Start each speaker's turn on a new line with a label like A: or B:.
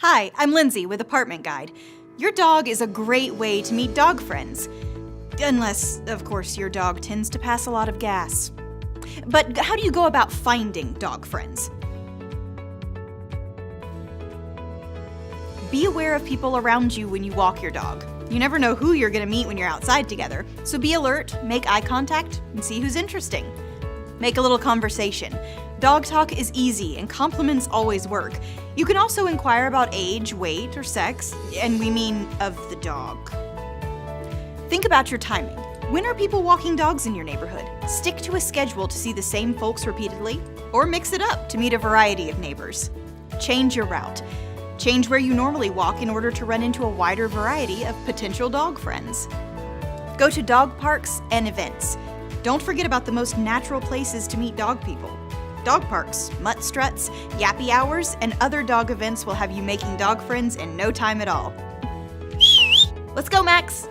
A: Hi, I'm Lindsay with Apartment Guide. Your dog is a great way to meet dog friends. Unless, of course, your dog tends to pass a lot of gas. But how do you go about finding dog friends? Be aware of people around you when you walk your dog. You never know who you're going to meet when you're outside together, so be alert, make eye contact, and see who's interesting. Make a little conversation. Dog talk is easy, and compliments always work. You can also inquire about age, weight, or sex, and we mean of the dog. Think about your timing. When are people walking dogs in your neighborhood? Stick to a schedule to see the same folks repeatedly, or mix it up to meet a variety of neighbors. Change your route. Change where you normally walk in order to run into a wider variety of potential dog friends. Go to dog parks and events. Don't forget about the most natural places to meet dog people. Dog parks, mutt struts, yappy hours, and other dog events will have you making dog friends in no time at all. Let's go, Max!